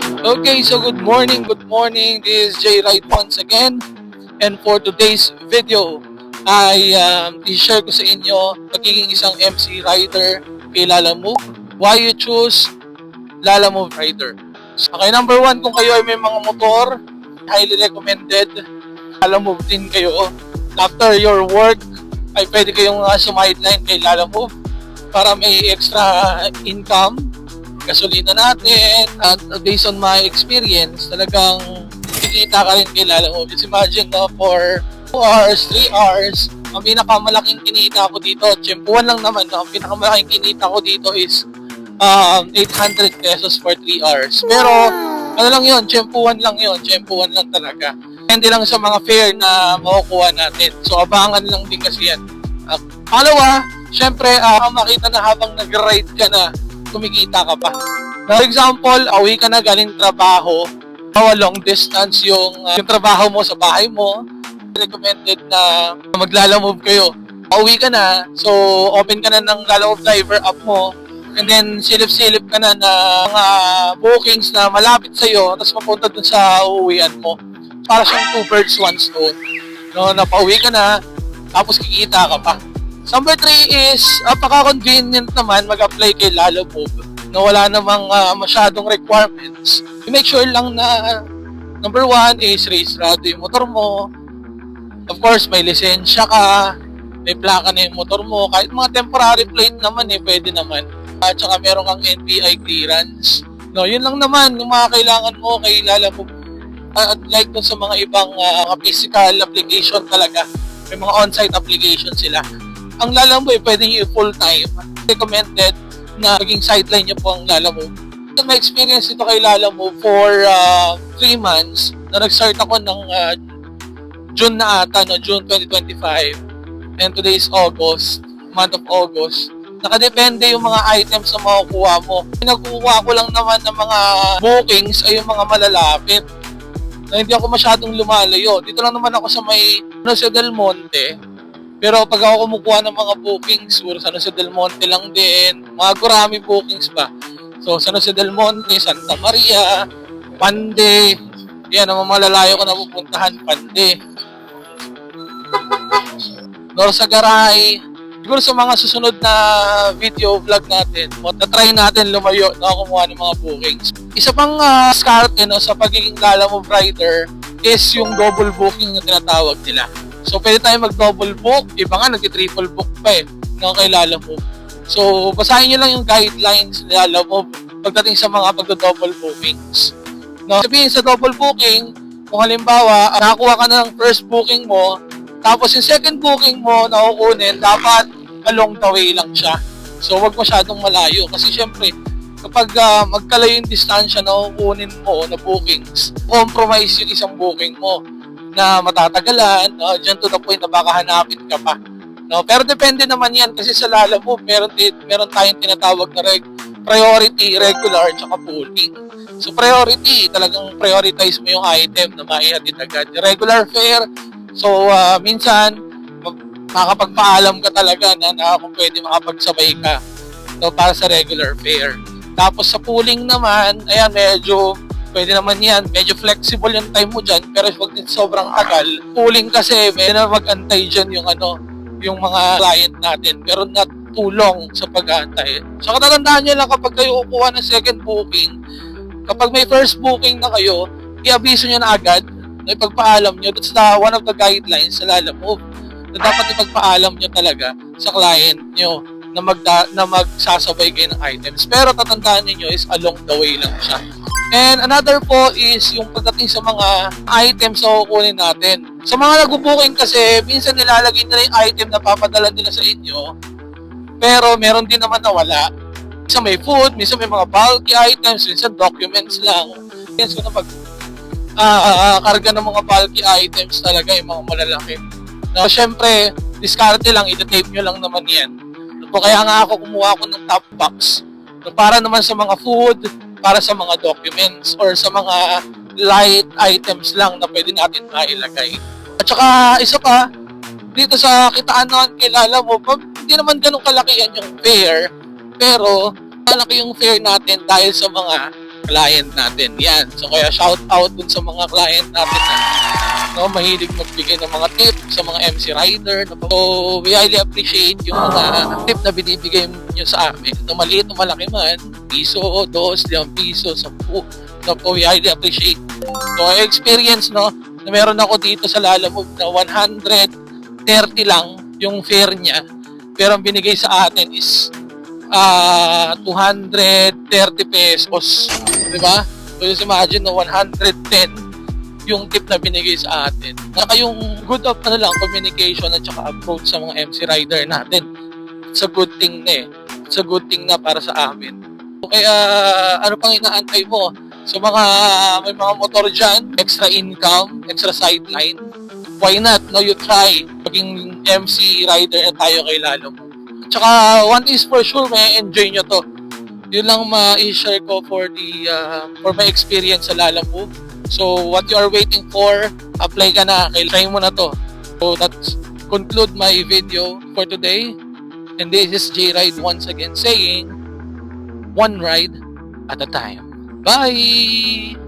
Okay, so good morning, good morning. This is Jay Wright once again. And for today's video, ay i-share ko sa inyo pagiging isang MC rider kay Lalamove. Why you choose Lalamove rider. Okay, number one, kung kayo ay may mga motor, highly recommended. Lalamove din kayo. After your work, ay pwede kayong sumideline kay Lalamove para may extra income. Gasolina natin, at based on my experience, talagang kikita ka rin kay Lalamove. Just imagine, no, for 2 hours, 3 hours, ang pinakamalaking kinita ko dito, tiyempuan lang naman, no, ang pinakamalaking kinita ko dito is 800 pesos for 3 hours. Pero, ano lang yun, tiyempuan lang talaga. Hindi lang sa mga fare na makukuha natin. So, abangan lang din kasi yan. Pangalawa, syempre, makita na habang nag-ride ka na, kumikita ka pa. For example, uwi ka na galing trabaho, long distance yung trabaho mo sa bahay mo, recommended na maglalamove kayo. Uwi ka na, so open ka na ng Lalamove driver app mo, and then silip-silip ka na mga bookings na malapit sa'yo, tapos mapunta dun sa uuwian mo. Para siyang 2 birds, 1 stone. No, napauwi ka na, tapos kikita ka pa. Number 3 is, apaka-convenient naman mag-apply kay Lalamove na wala namang masyadong requirements. Make sure lang na number 1 is registrado yung motor mo. Of course, may lisensya ka, may plaka na yung motor mo. Kahit mga temporary plate naman, pwede naman. At saka meron kang NBI clearance. No, yun lang naman yung mga kailangan mo kay Lalamove. Like dun sa mga ibang physical application talaga, may mga on-site application sila. Ang Lalamove pwede nyo full-time. Recommended na maging sideline nyo po ang Lalamove. May experience ito kay Lalamove for 3 months na nag-start ako ng June na ata, no? June 2025. And today is August, month of August. Nakadepende yung mga items na makukuha mo. Pinagkukuha ko lang naman ng mga bookings ay yung mga malalapit. Na hindi ako masyadong lumalayo. Dito lang naman ako sa may sa Del Monte. Pero pag ako kumukuha ng mga bookings, sa San Jose del Monte lang din, mga gurami bookings pa. So, San Jose del Monte, Santa Maria, Pande, yan, ang malalayo ko na pupuntahan, Pande. Norsagaray, siguro sa mga susunod na video vlog natin, na-try natin lumayo na kumuha ng mga bookings. Isa pang diskarte sa pagiging Lalamove rider is yung double booking na tinatawag nila. So, pwede tayo mag-double book. Iba nga, nag-triple book pa kay Lalamove. So, basahin nyo lang yung guidelines ni Lalamove pagdating sa mga pagdo-double bookings. No? Sabihin sa double booking, kung halimbawa, nakakuha ka na ng first booking mo, tapos yung second booking mo na kukunin, dapat along the way lang siya. So, wag masyadong malayo. Kasi syempre, kapag magkalayo yung distansya na kukunin mo na bookings, compromise yung isang booking mo na matatagalan, dyan to the point na baka hanapin ka pa. No? Pero depende naman yan kasi sa Lalamove, meron tayong tinatawag na priority, regular, at saka pooling. So priority, talagang prioritize mo yung item na maihatid agad. Regular fare, so minsan, makakapagpaalam ka talaga na kung pwede makapagsabay ka para sa regular fare. Tapos sa pooling naman, ayan, medyo pwede naman yan. Medyo flexible yung time mo dyan, pero huwag din sobrang tagal. Pooling kasi, may na mag-antay dyan yung mga client natin, pero not too long sa pag-aantay. So, katatandaan nyo lang kapag kayo kukuha ng second booking, kapag may first booking na kayo, i-abiso nyo na agad, na ipagpaalam nyo. That's one of the guidelines sa Lalamove, na dapat ipagpaalam nyo talaga sa client nyo na magsasabay kayo ng items. Pero tatandaan niyo is along the way lang siya. And another po is yung pagdating sa mga items na kukunin natin. Sa mga nag-booking kasi, minsan nilalagay nila yung item na papadala nila sa inyo, pero meron din naman na wala. Minsan may food, minsan may mga bulky items, minsan documents lang. Minsan na karga ng mga bulky items talaga, yung mga malalaki. Na syempre, diskarte lang, ita-tape nyo lang naman yan. So, kaya nga ako kumuha ko ng top box. So, para naman sa mga food, para sa mga documents, or sa mga light items lang na pwede natin mailagay. At saka, isa pa, dito sa kitaan naman kay Lalamove, hindi naman ganun kalakihan yung fare, pero malaki yung fare natin dahil sa mga client natin. Yan. So kaya shout out dun sa mga client natin na mahilig magbigay ng mga tip sa mga MC rider. So we highly appreciate yung mga tip na binibigay nyo sa amin. No, maliit o malaki man, piso, 2, 5 piso, 10. So we highly appreciate. So experience na meron ako dito sa Lalamove na 130 lang yung fare niya. Pero ang binigay sa atin is 230 pesos. Diba? So just imagine na 110 yung tip na binigay sa atin. Saka yung good of communication at saka approach sa mga MC rider natin. It's a good thing na eh. It's a good thing na para sa amin. Kaya ano pang inaantay mo? So may mga motor dyan, extra income, extra sideline. Why not? No, you try maging MC rider na tayo kay Lalamove. Tsaka one is for sure, may enjoy nyo to. Yun lang ma-share ko for my experience sa Lalamove. So what you are waiting for, apply ka na, try mo na to. So that's conclude my video for today. And this is J Ride once again saying, one ride at a time. Bye!